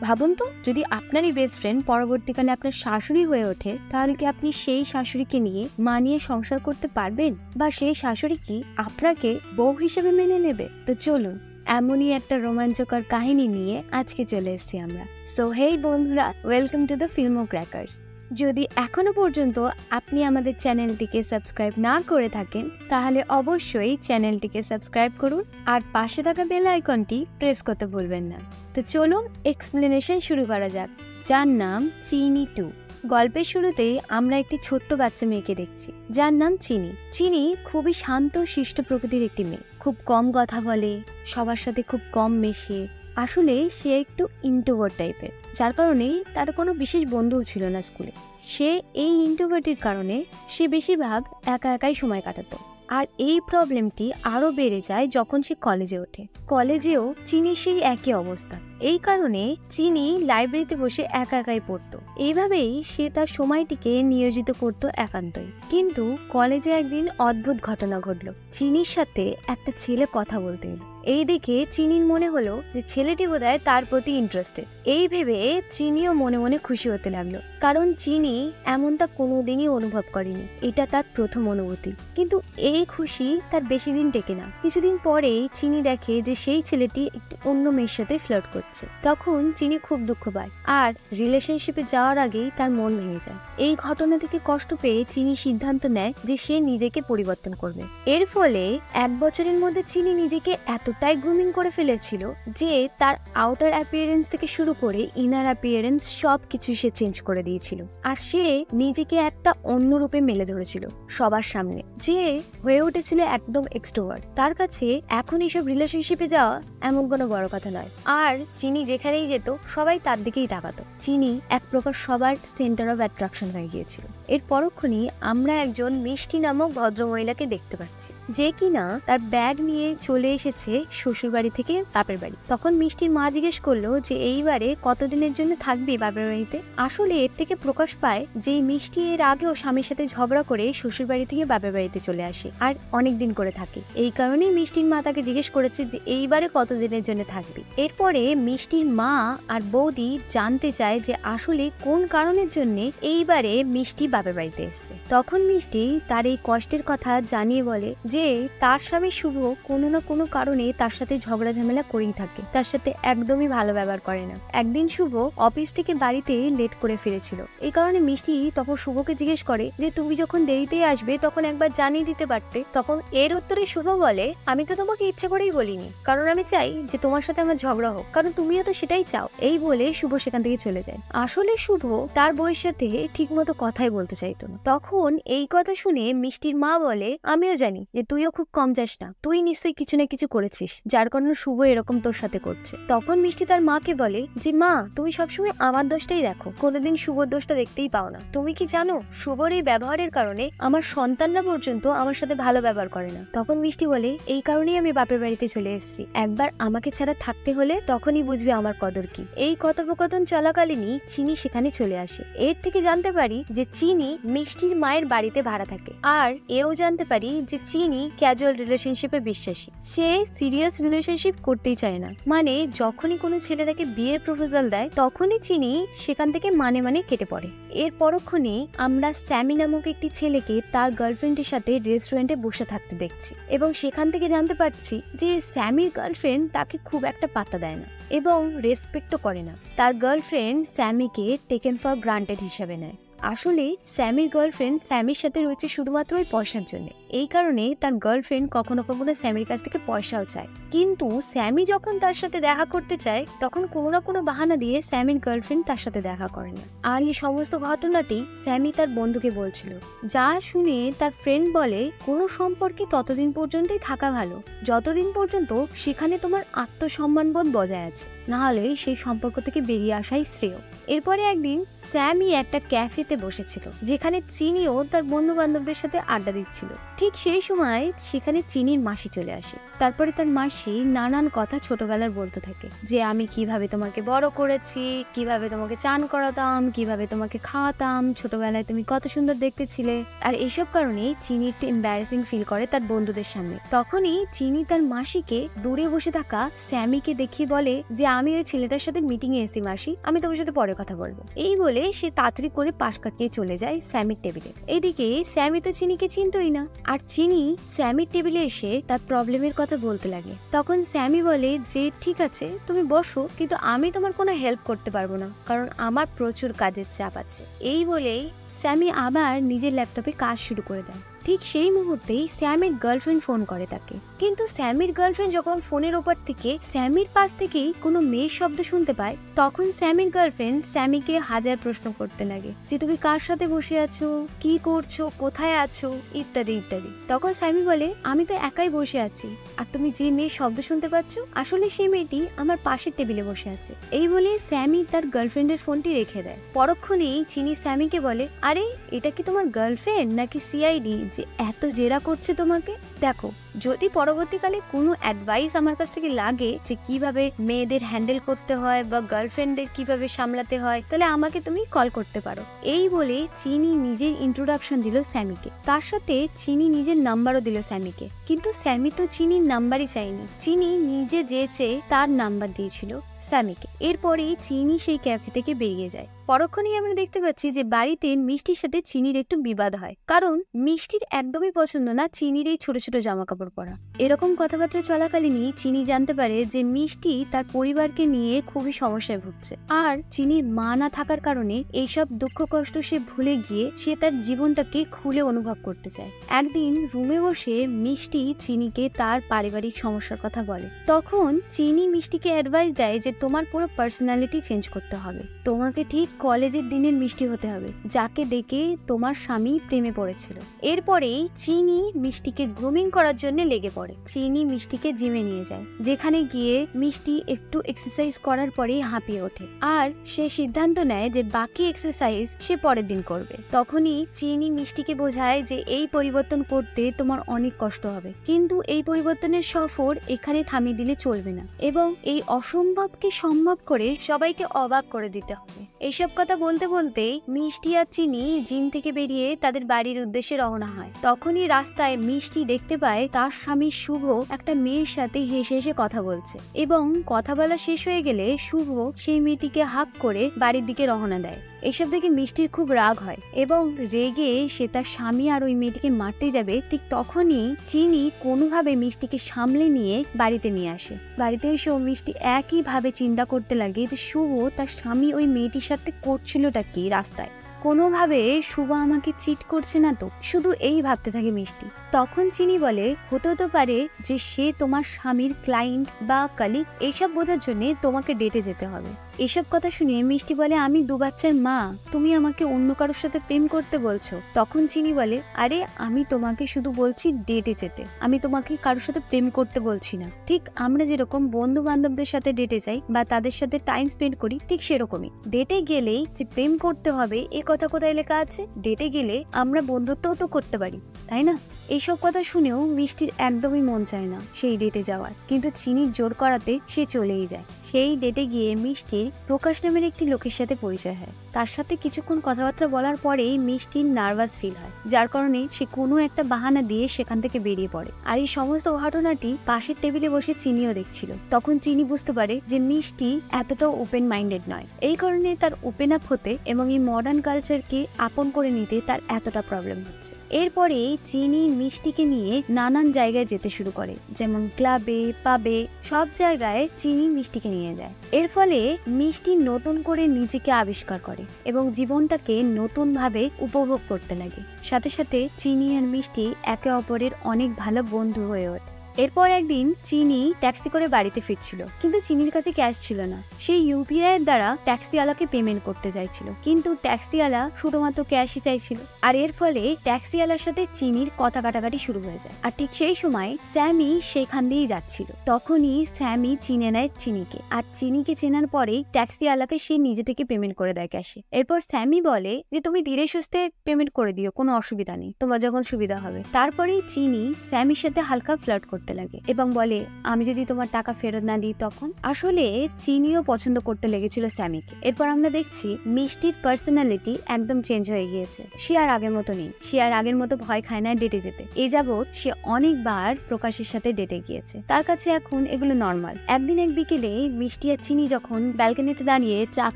ভাবুন তো, যদি আপনারই বেস্ট ফ্রেন্ড পরবর্তীকালে আপনার শাশুড়ি হয়ে ওঠে, তাহলে কি আপনি সেই শাশুড়িকে নিয়ে মানিয়ে সংসার করতে পারবেন, বা সেই শাশুড়ি কি আপনাকে বউ হিসেবে মেনে নেবে? তো চলুন, এমনই একটা রোমাঞ্চকর কাহিনী নিয়ে আজকে চলে এসেছি আমরা। সো হেই বন্ধুরা, ওয়েলকাম টু দ্য ফিল্মো ক্র্যাকার্স। যদি এখনো পর্যন্ত আপনি আমাদের চ্যানেলটিকে সাবস্ক্রাইব না করে থাকেন, তাহলে অবশ্যই চ্যানেলটিকে সাবস্ক্রাইব করুন আর পাশে থাকা বেল আইকনটি প্রেস করতে ভুলবেন না। তো চলুন এক্সপ্লেনেশন শুরু করা যাক, যার নাম চিনি 2। গল্পের শুরুতেই আমরা একটি ছোট্ট বাচ্চা মেয়েকে দেখছি, যার নাম চিনি। চিনি খুবই শান্ত শিষ্ট প্রকৃতির একটি মেয়ে, খুব কম কথা বলে, সবার সাথে খুব কম মেশে। আসলে সে একটু ইন্ট্রোভার্ট টাইপের, যার কারণে তার কোনো বিশেষ বন্ধুও ছিল না স্কুলে। সে এই ইন্ট্রোভার্টের কারণে সে বেশিরভাগ একা একাই সময় কাটাতো। আর এই প্রবলেমটি আরও বেড়ে যায় যখন সে কলেজে ওঠে। কলেজেও চিনির সেই একই অবস্থা। এই কারণে চিনি লাইব্রেরিতে বসে একা একাই পড়তো। এইভাবেই সে তার সময়টিকে নিয়োজিত করত একান্তই। কিন্তু কলেজে একদিন অদ্ভুত ঘটনা ঘটলো। চিনির সাথে একটা ছেলে কথা বলতে এলো। এই দেখে চিনির মনে হলো যে ছেলেটি বোধহয় তার প্রতি ইন্টারেস্টেড। এই ভেবে চিনিও মনে মনে খুশি হতে লাগলো, কারণ চিনি এমনটা কোনোদিনই অনুভব করেনি। এটা তার প্রথম অনুভূতি। কিন্তু এই খুশি তার বেশি দিন টেকে না। কিছুদিন পরেই চিনি দেখে যে সেই ছেলেটি একটি অন্য মেয়ের সাথে ফ্লার্ট করছে। তখন চিনি খুব দুঃখ পায় আর রিলেশনশিপে যাওয়ার আগেই তার মন ভেঙে যায়। এই ঘটনা থেকে কষ্ট পেয়ে চিনি সিদ্ধান্ত নেয় যে সে নিজেকে পরিবর্তন করবে। এর ফলে 1 বছরের মধ্যে চিনি নিজেকে এতটাই গ্রুমিং করে ফেলেছিল যে তার আউটার অ্যাপিয়ারেন্স থেকে শুরু করে ইনার অ্যাপিয়ারেন্স সবকিছু সে চেঞ্জ করে দিয়েছিল। আর সে নিজেকে একটা অন্য রূপে মেলে ধরেছিল সবার সামনে, যে হয়ে উঠেছিল একদম এক্সট্রোভার্ট। তার কাছে এখন এইসব রিলেশনশিপে যাওয়া এমন কোনো বড় কথা নয়। আর চিনি যেখানেই যেত সবাই তার দিকেই তাকাতো। চিনি এক প্রকার সবার সেন্টার অফ অ্যাট্রাকশন হয়ে গিয়েছিল। এর পরক্ষণই আমরা একজন মিষ্টি নামক ভদ্রমহিলাকে দেখতে পাচ্ছি, যে কিনা তার ব্যাগ নিয়ে চলে এসেছে শ্বশুর বাড়ি থেকে বাপের বাড়ি। তখন মিষ্টির মা জিজ্ঞেস করলো যে এইবারে কতদিনের জন্য থাকবি বাপের বাড়িতে। আসলে এর থেকে প্রকাশ পায় যে মিষ্টি এর আগেও স্বামীর সাথে ঝগড়া করে শ্বশুর বাড়ি থেকে বাপের বাড়িতে চলে আসে আর অনেকদিন করে থাকে। এই কারণেই মিষ্টির মা তাকে জিজ্ঞেস করেছে যে এইবারে কতদিনের জন্য থাকবি। এরপরে মিষ্টির মা আর বৌদি জানতে চায় যে আসলে কোন কারণের জন্য এইবারে মিষ্টি বাপের বাড়িতে এসছে। তখন মিষ্টি তার এই কষ্টের কথা জানিয়ে বলে যে তার স্বামী শুভ কোনো না কোনো কারণে তার সাথে ঝগড়া ঝামেলা করেই থাকে, তার সাথে একদমই ভালো ব্যবহার করে না। একদিন শুভ অফিস থেকে বাড়িতে লেট করে ফিরেছিল। এই কারণে মিষ্টি তখন শুভকে জিজ্ঞেস করে যে তুমি যখন দেরিতেই আসবে তখন একবার জানিয়ে দিতে পারতে। তখন এর উত্তরে শুভ বলে, আমি তো তোমাকে ইচ্ছে করেই বলিনি, কারণ আমি চাই যে তোমার সাথে আমার ঝগড়া হোক, কারণ তুমিও তো সেটাই চাও। এই বলে শুভ সেখান থেকে চলে যায়। আসলে শুভ তার বউয়ের সাথে ঠিক মতো কথাই বলতে চাইতো না। তখন এই কথা শুনে মিষ্টির মা বলে, আমিও জানি যে তুইও খুব কম যাস না, তুই নিশ্চয়ই কিছু না কিছু করেছিস যার কারণে শুভ এরকম তোর সাথে করছে। তখন মিষ্টি তার মাকে বলে যে মা, তুমি সবসময় আমার দোষটাই দেখো, কোনোদিন শুভর দোষটা দেখতেই পাও না। তুমি কি জানো শুভর এই ব্যবহারের কারণে আমার সন্তানরা পর্যন্ত আমার সাথে ভালো ব্যবহার করে না। তখন মিষ্টি বলে, এই কারণেই আমি বাপের বাড়িতে চলে এসেছি। একবার আমাকে ছাড়া থাকতে হলে তখনই বুঝবে আমার কদর কি। এই কথোপকথন চলাকালীনই চিনি সেখানে চলে আসে। এর থেকে জানতে পারি যে চিনি মিষ্টির মায়ের বাড়িতে ভাড়া থাকে। আর এও জানতে পারি যে চিনি ক্যাজুয়াল রিলেশনশিপে বিশ্বাসী। সে সিরিয়াস রিলেশনশিপ করতেই চায় না। মানে যখনই কোনো ছেলে তাকে বিয়ের প্রপোজাল দেয় তখনই চিনি সেখান থেকে মানে কেটে পড়ে। এর পরক্ষণে আমরা স্যামি নামক একটি ছেলেকে তার গার্লফ্রেন্ডের সাথে রেস্টুরেন্টে বসে থাকতে দেখছি, এবং সেখান থেকে জানতে পারছি যে স্যামির গার্লফ্রেন্ড তাকে খুব একটা পাত্তা দেয় না এবং রেসপেক্টও করে না। তার গার্লফ্রেন্ড স্যামিকে টেকেন ফর গ্রান্টেড হিসেবে নেয়। আসলে স্যামির গার্লফ্রেন্ড স্যামির সাথে রয়েছে শুধুমাত্র ওই পয়সার জন্য। এই কারণে তার গার্লফ্রেন্ড কখনো কখনো স্যামির কাছ থেকে পয়সাও চায়। কিন্তু স্যামি যখন তার সাথে দেখা করতে চায় তখন কোনো না কোনো বাহানা দিয়ে স্যামির গার্লফ্রেন্ড তার সাথে দেখা করে না। আর এই সমস্ত ঘটনাটি স্যামি তার বন্ধুকে বলছিল, যা শুনে তার ফ্রেন্ড বলে, কোনো সম্পর্কে ততদিন পর্যন্তই থাকা ভালো যতদিন পর্যন্ত সেখানে তোমার আত্মসম্মানবোধ বজায় আছে, নাহলে সেই সম্পর্ক থেকে বেরিয়ে আসাই শ্রেয়। এরপরে একদিন স্যামি একটা ক্যাফেতে বসেছিল, যেখানে চিনিও তার বন্ধু বান্ধবদের সাথে আড্ডা দিচ্ছিল। ঠিক সেই সময় সেখানে চিনির মাসি চলে আসে। তারপরে তার মাসি নানান কথা ছোটবেলার বলতে থাকে, যে আমি কিভাবে তোমাকে বড় করেছি, কিভাবে তোমাকে চান করাতাম, কিভাবে তোমাকে খাওয়াতাম, ছোটবেলায় তুমি কত সুন্দর দেখতে ছিলে। আর এইসব কারণে চিনি একটু এম্বারেসিং ফিল করে তার বন্ধুদের সামনে। তখনই চিনি তার মাসিকে দূরে বসে থাকা স্যামিকে দেখিয়ে বলে যে আমি ওই ছেলেটার সাথে মিটিং এ এসি মাসি, আমি তোমার সাথে পরে কথা বলবো। এই বলে সে তাড়াতাড়ি করে পাশ কাটিয়ে চলে যায় স্যামির টেবিলে। এইদিকে স্যামি তো চিনিকে চিনতই না, আর চিনি স্যামির টেবিলে এসে তার প্রবলেমের কথা বলতে লাগে। তখন স্যামি বলে যে ঠিক আছে তুমি বসো, কিন্তু আমি তোমার কোনো হেল্প করতে পারবো না, কারণ আমার প্রচুর কাজের চাপ আছে। এই বলেই স্যামি আবার নিজের ল্যাপটপে কাজ শুরু করে দেয়। ঠিক সেই মুহূর্তেই স্যামের গার্লফ্রেন্ড ফোন করে তাকে, কিন্তু স্যামির গার্লফ্রেন্ড যখন ফোনের ওপর থেকে স্যামির পাশ থেকেই কোনো মেয়ের শব্দ শুনতে পায়, তখন স্যামির গার্লফ্রেন্ড স্যামিকে হাজার প্রশ্ন করতে লাগে যে তুমি কার সাথে বসে আছো, কি করছো, কোথায় আছো, ইত্যাদি ইত্যাদি। তখন স্যামি বলে আমি তো একাই বসে আছি, আর তুমি যে মেয়ের শব্দ শুনতে পাচ্ছ আসলে সেই মেয়েটি আমার পাশের টেবিলে বসে আছে। এই বলে স্যামি তার গার্লফ্রেন্ডের ফোনটি রেখে দেয়। পরক্ষণেই চিনি স্যামিকে বলে আরে এটা কি তোমার গার্লফ্রেন্ড নাকি সিআইডি যে এত জেরা করছে তোমাকে? দেখো, যদি পরবর্তীকালে কোনো অ্যাডভাইস আমার কাছ থেকে লাগে যে কিভাবে মেয়েদের হ্যান্ডেল করতে হয় বা গার্লফ্রেন্ডদের কিভাবে সামলাতে হয়, তাহলে আমাকে তুমি কল করতে পারো। এই বলে চিনি নিজের ইন্ট্রোডাকশন দিল স্যামিকে, তার সাথে চিনি নিজের নাম্বারও দিল স্যামিকে। কিন্তু স্যামি তো চিনির নাম্বারই চাইনি, চিনি নিজে যে চেয়ে তার নাম্বার দিয়েছিল স্যামিকে। এরপরেই চিনি সেই ক্যাফে থেকে বেরিয়ে যায়। পরক্ষণেই আমরা দেখতে পাচ্ছি যে বাড়িতে মিষ্টির সাথে চিনির একটু বিবাদ হয়, কারণ মিষ্টির একদমই পছন্দ না চিনির এই ছোট ছোট জামা কাপড় পরা। এরকম কথাবার্তা চলাকালীনই চিনি জানতে পারে যে মিষ্টি তার পরিবারকে নিয়ে খুবই সমস্যায় ভুগছে, আর চিনির মা না থাকার কারণে এইসব দুঃখ কষ্ট সে ভুলে গিয়ে সে তার জীবনটাকে খুলে অনুভব করতে চায়। একদিন রুমে বসে মিষ্টি চিনিকে তার পারিবারিক সমস্যার কথা বলে। তখন চিনি মিষ্টিকে অ্যাডভাইস দেয় যে তোমার পুরো পার্সোনালিটি চেঞ্জ করতে হবে, তোমাকে ঠিক কলেজের দিনের মিষ্টি হতে হবে যাকে দেখে তোমার স্বামী প্রেমে পড়েছিল। এরপরেই চিনি মিষ্টিকে গ্রুমিং করার জন্য লেগে পড়ে। চিনি মিষ্টিকে জিমে নিয়ে যায়, যেখানে গিয়ে মিষ্টি একটু এক্সারসাইজ করার পরেই হাঁপিয়ে ওঠে, আর সে সিদ্ধান্ত নেয় যে বাকি এক্সারসাইজ সে পরের দিন করবে। তখনই চিনি মিষ্টিকে বোঝায় যে এই পরিবর্তন করতে তোমার অনেক কষ্ট হবে, কিন্তু এই পরিবর্তনের সফর এখানে থামিয়ে দিলে চলবে না, এবং এই অসম্ভবকে সম্ভব করে সবাইকে অবাক করে দিতে হবে। এইসব কথা বলতে বলতে মিষ্টি আর চিনি জিম থেকে বেরিয়ে তাদের বাড়ির উদ্দেশ্যে রওনা হয়। তখনই রাস্তায় মিষ্টি দেখতে পায় তার স্বামী শুভ একটা মেয়ের সাথে হেসে হেসে কথা বলছে, এবং কথা বলা শেষ হয়ে গেলে শুভ সেই মেয়েটিকে হাত করে বাড়ির দিকে রওনা দেয়। এসব দেখে মিষ্টির খুব রাগ হয়, এবং রেগে সে তার স্বামী আর ওই মেয়েটিকে মারতে যাবে। ঠিক তখনই চিনি কোনোভাবে মিষ্টিকে সামলে নিয়ে বাড়িতে নিয়ে আসে। বাড়িতে এসেও মিষ্টি একইভাবে চিন্তা করতে লাগে যে শুভ তার স্বামী ওই মেয়েটির সাথে করছিলটা কি রাস্তায়, কোনোভাবে শুভ আমাকে চিট করছে না তো, শুধু এই ভাবতে থাকে মিষ্টি। তখন চিনি বলে হতেও তো পারে যে সে তোমার স্বামীর ক্লায়েন্ট বা কালিগ, এইসব বোঝার জন্য তোমাকে ডেটে যেতে হবে। এসব কথা শুনে মিষ্টি বলে আমি 2 বাচ্চার মা, তুমি আমাকে অন্য কারোর সাথে প্রেম করতে বলছো? তখন চিনি বলে আরে আমি তোমাকে শুধু বলছি ডেটে যেতে, আমি তোমাকে কারোর সাথে প্রেম করতে বলছি না। ঠিক আমরা যেরকম বন্ধু বান্ধবদের সাথে ডেটে যাই বা তাদের সাথে টাইম স্পেন্ড করি, ঠিক সেরকমই ডেটে গেলেই যে প্রেম করতে হবে এ কথা কোথায় লেখা আছে? ডেটে গেলে আমরা বন্ধুত্বও তো করতে পারি, তাই না? এইসব কথা শুনেও মিষ্টির একদমই মন চায় না সেই ডেটে যাওয়ার, কিন্তু চিনির জোর করাতে সে চলেই যায়। সেই ডেটে গিয়ে মিষ্টির প্রকাশ নামের একটি লোকের সাথে পরিচয় হয়। তার সাথে কিছুক্ষণ কথাবার্তা বলার পরেই মিষ্টির নার্ভাস ফিল হয়, যার কারণে সে কোনো একটা বাহানা দিয়ে সেখান থেকে বেরিয়ে পড়ে। আর এই সমস্ত ঘটনাটি পাশের টেবিলে বসে চিনিও দেখছিল। তখন চিনি বুঝতে পারে যে মিষ্টি এতটাও ওপেন মাইন্ডেড নয়, এই কারণে তার ওপেন আপ হতে এবং এই মডার্ন কালচারকে আপন করে নিতে তার এতটা প্রবলেম হচ্ছে। এরপরে চিনি মিষ্টিকে নিয়ে নানান জায়গায় যেতে শুরু করে, যেমন ক্লাবে, পাবে, সব জায়গায় চিনি মিষ্টিকে নিয়ে যায়। এর ফলে মিষ্টি নতুন করে নিজেকে আবিষ্কার করে এবং জীবনটাকে নতুন ভাবে উপভোগ করতে লাগে। সাথে সাথে চিনি আর মিষ্টি একে অপরের অনেক ভালো বন্ধু হয়ে ওঠে। এরপর একদিন চিনি ট্যাক্সি করে বাড়িতে ফিরছিল, কিন্তু চিনির কাছে ক্যাশ ছিল না। সেই ইউপিআই এর দ্বারা ট্যাক্সিওয়ালাকে পেমেন্ট করতে চাইছিল, কিন্তু ট্যাক্সিওয়ালা শুধুমাত্র ক্যাশই চাইছিল। আর এর ফলে ট্যাক্সিওয়ালার সাথে চিনির কথা কাটাকাটি শুরু হয়ে যায়। আর ঠিক সেই সময় স্যামি সেখান দিয়েই যাচ্ছিল। তখনই স্যামি চিনে নেয় চিনিকে, আর চিনিকে চেনার পরেই ট্যাক্সিওয়ালাকে সে নিজে থেকে পেমেন্ট করে দেয় ক্যাশে। এরপর স্যামি বলে যে তুমি ধীরে সুস্থে পেমেন্ট করে দিও, কোনো অসুবিধা নেই, তোমার যখন সুবিধা হবে। তারপরেই চিনি স্যামির সাথে হালকা ফ্লার্ট করতে করতে লাগে এবং বলে আমি যদি তোমার টাকা ফেরত না দিই তখন। আসলে চিনিও পছন্দ করতে লেগেছিল স্যামিকে। এরপর আমরা দেখছি মিষ্টির পার্সোনালিটি একদম চেঞ্জ হয়ে গিয়েছে। সে আর আগের মতো নেই, সে আর আগের মতো ভয় খায় না ডেটে যেতে। এই যাবৎ সে অনেকবার প্রকাশের সাথে ডেটে গিয়েছে, তার কাছে এখন এগুলো নর্মাল। একদিন এক বিকেলে মিষ্টি আর চিনি যখন ব্যালকনিতে দাঁড়িয়ে চা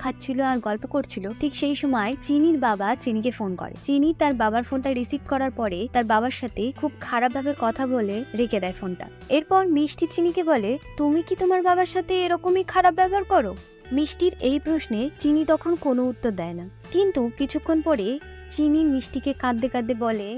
খাচ্ছিল আর গল্প করছিল, ঠিক সেই সময় চিনির বাবা চিনিকে ফোন করে। চিনি তার বাবার ফোনটা রিসিভ করার পরে তার বাবার সাথে খুব খারাপ ভাবে কথা বলে রেখে দেয় ফোনটা। এরপর মিষ্টি চিনিকে বলে তুমি কি তোমার বাবার সাথে এরকমই খারাপ ব্যবহার করো? মিষ্টির এই প্রশ্নে চিনি তখন কোনো উত্তর দেয় না, কিন্তু কিছুক্ষণ পরে চিনি মিষ্টিকে কাঁদতে কাঁদতে বলে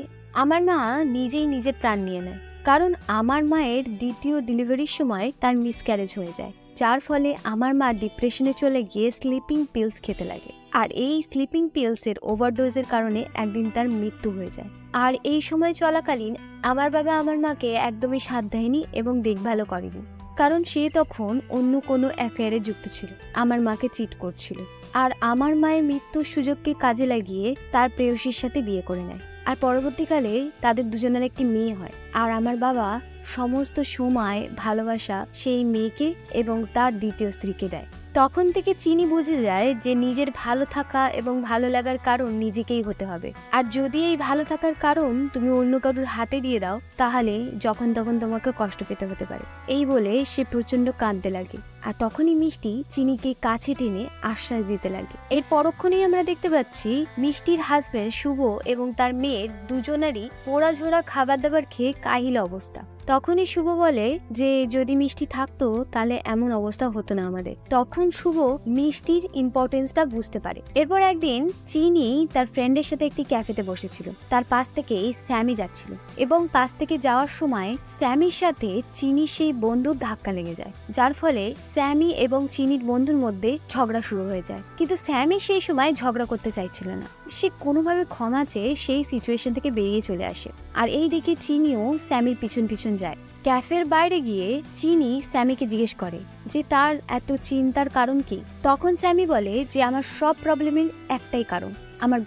আমার মা নিজেই নিজের প্রাণ নিয়ে নেয়, কারণ আমার মায়ের দ্বিতীয় ডেলিভারির সময় তার মিসক্যারেজ হয়ে যায়, যার ফলে আমার মা ডিপ্রেশনে চলে গিয়ে স্লিপিং পিলস খেতে লাগে। আর এই স্লিপিং পিলস এর ওভারডোজের কারণে একদিন তার মৃত্যু হয়ে যায়। আর এই সময় চলাকালীন আমার বাবা আমার মাকে একদমই সাথ দেয়নি এবং দেখভালও করেনি, কারণ সে তখন অন্য কোনো অ্যাফেয়ারে যুক্ত ছিল, আমার মাকে চিট করছিল। আর আমার মায়ের মৃত্যুর সুযোগকে কাজে লাগিয়ে তার প্রেয়সীর সাথে বিয়ে করে নেয়। আর পরবর্তীকালে তাদের দুজনের একটি মেয়ে হয়। আর আমার বাবা সমস্ত সময় ভালোবাসা সেই মেয়েকে এবং তার দ্বিতীয় স্ত্রীকে দেয়। তখন থেকে চিনি বুঝে যায় যে নিজের ভালো থাকা এবং ভালো লাগার কারণ নিজেকেই হতে হবে। আর যদি এই ভালো থাকার কারণ তুমি অন্য কারোর হাতে দিয়ে দাও, তাহলে যখন তখন তোমাকে কষ্ট পেতে হতে পারে। এই বলে সে প্রচন্ড কাঁদতে লাগে। আর তখনই মিষ্টি চিনিকে কাছে টেনে আশ্বাস দিতে লাগে। এর পরক্ষণেই আমরা দেখতে পাচ্ছি মিষ্টির হাজবেন্ড শুভ এবং তার মেয়ের দুজনারই পোড়াঝোড়া খাবার দাবার খেয়ে কাহিল অবস্থা। তখনই শুভ বলে যে যদি মিষ্টি থাকতো তাহলে এমন অবস্থা হতো না আমাদের। তখন শুভ মিষ্টির ইম্পর্টেন্সটা বুঝতে পারে। এরপর একদিন চিনি তার ফ্রেন্ডের সাথে একটি ক্যাফেতে বসেছিল, তার পাশ থেকেই স্যামি যাচ্ছিল এবং পাশ থেকে যাওয়ার সময় স্যামির সাথে চিনির সেই বন্ধুর ধাক্কা লেগে যায়, যার ফলে স্যামি এবং চিনির বন্ধুর মধ্যে ঝগড়া শুরু হয়ে যায়। কিন্তু স্যামি সেই সময় ঝগড়া করতে চাইছিল না, সে কোনোভাবে ক্ষমা চেয়ে সেই সিচুয়েশন থেকে বেরিয়ে চলে আসে। আর এই দিকে চিনিও স্যামির পিছন পিছন যায়। ক্যাফের বাইরে গিয়ে চিনি স্যামিকে জিজ্ঞেস করে যে তার এত চিন্তার কারণ কি। তখন স্যামি বলে যে আমার সব প্রবলেমের একটাই কারণ, আমার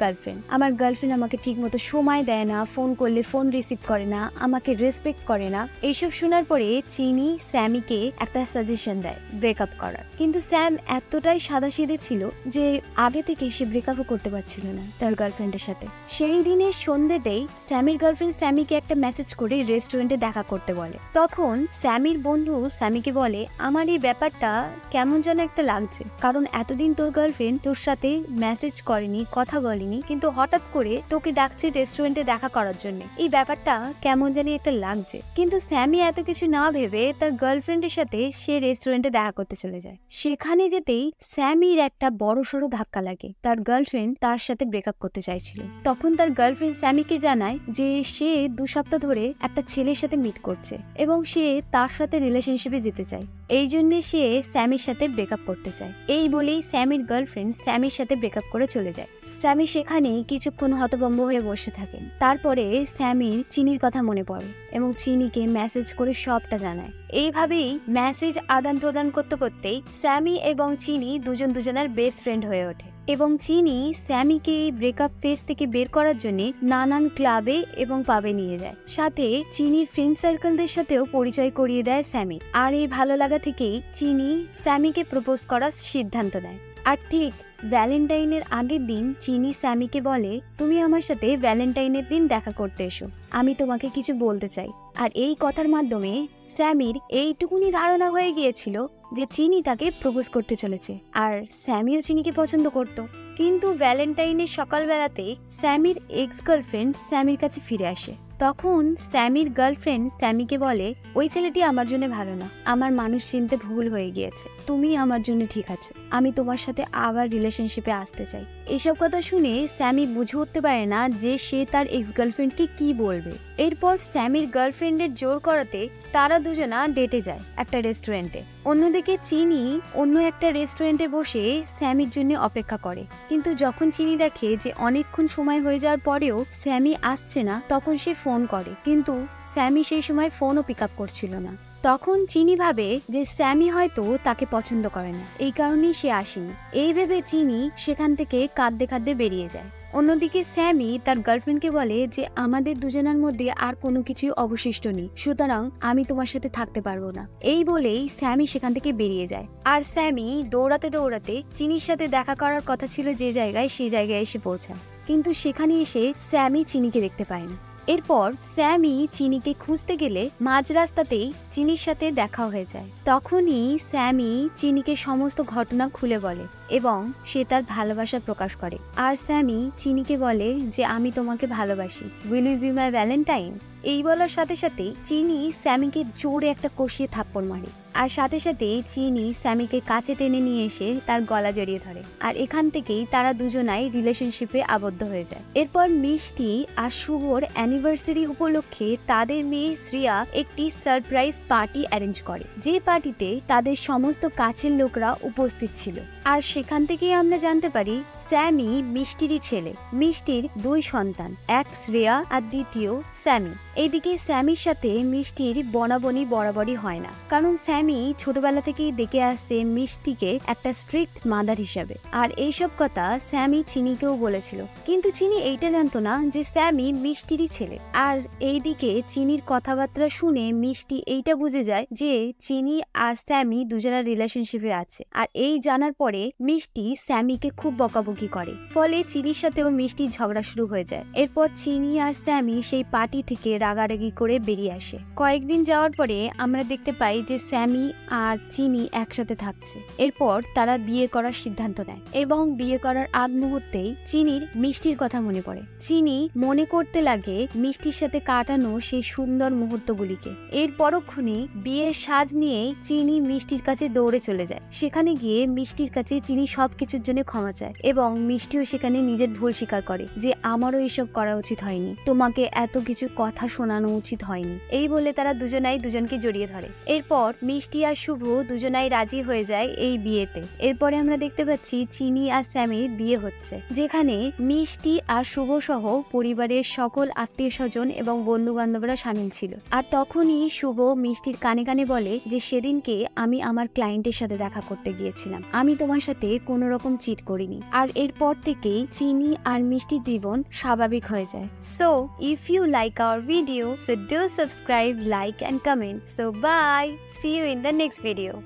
গার্লফ্রেন্ড আমাকে ঠিক মতো সময় দেয় না, ফোন করলে ফোন রিসিভ করে না, আমাকে রেসপেক্ট করে না। এইসব শোনার পরে চিনি স্যামিকে একটা সাজেশন দেয় ব্রেকআপ করার। কিন্তু স্যাম এতটাই সাদাসিধে ছিল যে আগে থেকে সে ব্রেকআপও করতে পারছিল না তার গার্লফ্রেন্ডের সাথে। সেই দিনের সন্ধ্যেতেই স্যামির গার্লফ্রেন্ড স্যামিকে একটা মেসেজ করে রেস্টুরেন্টে দেখা করতে বলে। তখন স্যামির বন্ধু স্যামিকে বলে আমার এই ব্যাপারটা কেমন যেন একটা লাগছে, কারণ এতদিন তোর গার্লফ্রেন্ড তোর সাথে মেসেজ করেনি, কথা বলিনি, কিন্তু হঠাৎ করে তোকে ডাকছে রেস্টুরেন্টে দেখা করার জন্য। এই ব্যাপারটা কেমন জানি একটা লাগছে। কিন্তু স্যামি এত কিছু না ভেবে তার গার্লফ্রেন্ডের সাথে সে রেস্টুরেন্টে দেখা করতে চলে যায়। সেখানে যেতেই স্যামির একটা বড়সড় ধাক্কা লাগে, তার গার্লফ্রেন্ড তার সাথে ব্রেকআপ করতে চাইছিল। তখন তার গার্লফ্রেন্ড স্যামিকে জানায় যে সে 2 সপ্তাহ ধরে একটা ছেলের সাথে মিট করছে এবং সে তার সাথে রিলেশনশিপে যেতে চায়, এই জন্য সে স্যামির সাথে ব্রেকআপ করতে চায়। এই বলেই স্যামির গার্লফ্রেন্ড স্যামির সাথে ব্রেকআপ করে চলে যায়। স্যামি সেখানে কিছুক্ষণ হতভম্ব হয়ে বসে থাকেন। তারপরে স্যামির চিনির কথা মনে পড়ে এবং চিনিকে মেসেজ করে সবটা জানায়। এইভাবেই মেসেজ আদান প্রদান করতে করতেই স্যামি এবং চিনি দুজন দুজনের বেস্ট ফ্রেন্ড হয়ে ওঠে এবং চিনি স্যামিকে এই ব্রেকআপ ফেজ থেকে বের করার জন্য নানান ক্লাবে এবং পাবে নিয়ে যায়। সাথে চিনির ফ্রেন্ড সার্কেলদের সাথেও পরিচয় করিয়ে দেয় স্যামি। আর এই ভালো লাগা থেকেই চিনি স্যামিকে প্রপোজ করার সিদ্ধান্ত নেয়। আর ঠিক ভ্যালেন্টাইনের আগের দিন চিনি স্যামিকে বলে তুমি আমার সাথে ভ্যালেন্টাইনের দিন দেখা করতে এসো, আমি তোমাকে কিছু বলতে চাই। আর এই কথার মাধ্যমে স্যামির এইটুকুনি ধারণা হয়ে গিয়েছিল যে চিনি তাকে প্রপোজ করতে চলেছে। আর স্যামিও চিনিকে পছন্দ করত। কিন্তু ভ্যালেন্টাইনের সকালবেলাতেই স্যামির এক্স গার্লফ্রেন্ড স্যামির কাছে ফিরে আসে। তখন স্যামির গার্লফ্রেন্ড স্যামিকে বলে ওই ছেলেটি আমার জন্য ভালো না, আমার মানুষ চিনতে ভুল হয়ে গিয়েছে, তুমি আমার জন্য ঠিক আছো, আমি তোমার সাথে আবার রিলেশনশিপে আসতে চাই। এসব কথা শুনে স্যামি বুঝে উঠতে পারে না যে সে তার এক্স গার্লফ্রেন্ডকে কি বলবে। এরপর স্যামির গার্লফ্রেন্ডের জোর করাতে তারা দুজনা ডেটে যায় একটা রেস্টুরেন্টে। অন্যদিকে চিনি অন্য একটা রেস্টুরেন্টে বসে স্যামির জন্য অপেক্ষা করে। কিন্তু যখন চিনি দেখে যে অনেকক্ষণ সময় হয়ে যাওয়ার পরেও স্যামি আসছে না, তখন সে ফোন করে, কিন্তু স্যামি সেই সময় ফোনও পিক আপ করছিল না। তখন চিনি ভাবে যে স্যামি হয়তো তাকে পছন্দ করে না, এই কারণেই সে আসেনি। এই ভেবে চিনি সেখান থেকে কাঁদতে কাঁদতে বেরিয়ে যায়। অন্যদিকে স্যামি তার গার্লফ্রেন্ডকে বলে যে আমাদের দুজনের মধ্যে আর কোনো কিছুই অবশিষ্ট নেই, সুতরাং আমি তোমার সাথে থাকতে পারবো না। এই বলেই স্যামি সেখান থেকে বেরিয়ে যায়। আর স্যামি দৌড়াতে দৌড়াতে চিনির সাথে দেখা করার কথা ছিল যে জায়গায়, সেই জায়গায় এসে পৌঁছায়। কিন্তু সেখানে এসে স্যামি চিনিকে দেখতে পায় না। এরপর স্যামি চিনিকে খুঁজতে গেলে মাঝ রাস্তাতেই চিনির সাথে দেখা হয়ে যায়। তখনই স্যামি চিনিকে সমস্ত ঘটনা খুলে বলে এবং সে তার ভালোবাসা প্রকাশ করে। আর স্যামি চিনিকে বলে যে আমি তোমাকে ভালোবাসি, will you be my valentine. এই বলার সাথে সাথে চিনি স্যামিকে জোরে একটা কষিয়ে থাপ্পড় মারে। আর সাথে সাথে চিনি স্যামিকে কাছে টেনে নিয়ে এসে তার গলা জড়িয়ে ধরে। আর এখান থেকেই তারা দুজনাই রিলেশনশিপে আবদ্ধ হয়ে যায়। এরপর মিষ্টি আর শুভর অ্যানিভার্সারি উপলক্ষে তাদের মেয়ে শ্রিয়া একটি সারপ্রাইজ পার্টি অ্যারেঞ্জ করে, যে পার্টিতে তাদের সমস্ত কাছের লোকরা উপস্থিত ছিল। আর সেখান থেকেই আমরা জানতে পারি স্যামি মিষ্টিরই ছেলে। মিষ্টির 2 সন্তান, এক শ্রেয়া আর দ্বিতীয় স্যামি। এইদিকে স্যামির সাথে মিষ্টির বনাবনি বরাবরই হয় না, কারণ স্যামি ছোটবেলা থেকেই দেখে আসছে মিষ্টিকে একটা স্ট্রিক্ট মাদার হিসাবে। আর এইসব কথা স্যামি চিনিকেও বলেছিল, কিন্তু চিনি এইটা জানতো না যে স্যামি মিষ্টিরই ছেলে। আর এইদিকে চিনির কথাবার্তা শুনে মিষ্টি এইটা বুঝে যায় যে চিনি আর স্যামি দুজনের রিলেশনশিপে আছে। আর এই জানার পরে মিষ্টি স্যামিকে খুব বকাবকি করে, ফলে চিনির সাথেও মিষ্টির ঝগড়া শুরু হয়ে যায়। এরপর চিনি আর স্যামি সেই পার্টি থেকে রাগারাগি করে বেরিয়ে আসে। কয়েকদিন যাওয়ার পরে আমরা দেখতে পাই যে স্যামি আর চিনি একসাথে থাকছে। এরপর তারা বিয়ে করার সিদ্ধান্ত নেয় এবং বিয়ে করার আগ মুহূর্তেই চিনির মিষ্টির কথা মনে পড়ে। চিনি মনে করতে লাগে মিষ্টির সাথে কাটানো সেই সুন্দর মুহূর্তগুলিকে। এর পরক্ষণে বিয়ের সাজ নিয়েই চিনি মিষ্টির কাছে দৌড়ে চলে যায়। সেখানে গিয়ে মিষ্টির কাছে চিনি সবকিছুর জন্য ক্ষমা চায় এবং মিষ্টিও সেখানে নিজের ভুল স্বীকার করে যে আমারও এসব করা উচিত হয়নি, তোমাকে এত কিছু কথা শোনানো উচিত হয়নি। এই বলে তারা দুজনাই দুজনকে জড়িয়ে ধরে। এরপর মিষ্টি আর শুভ দুজনাই রাজি হয়ে যায় এই বিয়েতে। এরপরে আমরা দেখতে পাচ্ছি চিনি আর স্যামির বিয়ে হচ্ছে, যেখানে মিষ্টি আর শুভ সহ পরিবারের সকল আত্মীয় স্বজন এবং বন্ধু বান্ধবরা সামিল ছিল। আর তখনই শুভ মিষ্টির কানে কানে বলে যে সেদিনকে আমি আমার ক্লায়েন্টের সাথে দেখা করতে গিয়েছিলাম, আমি তোমার সাথে কোনো রকম চিট করিনি। আর এরপর থেকেই চিনি আর মিষ্টির জীবন স্বাভাবিক হয়ে যায়। So if you like our video, so do subscribe, like and comment. So bye. See you in the next video.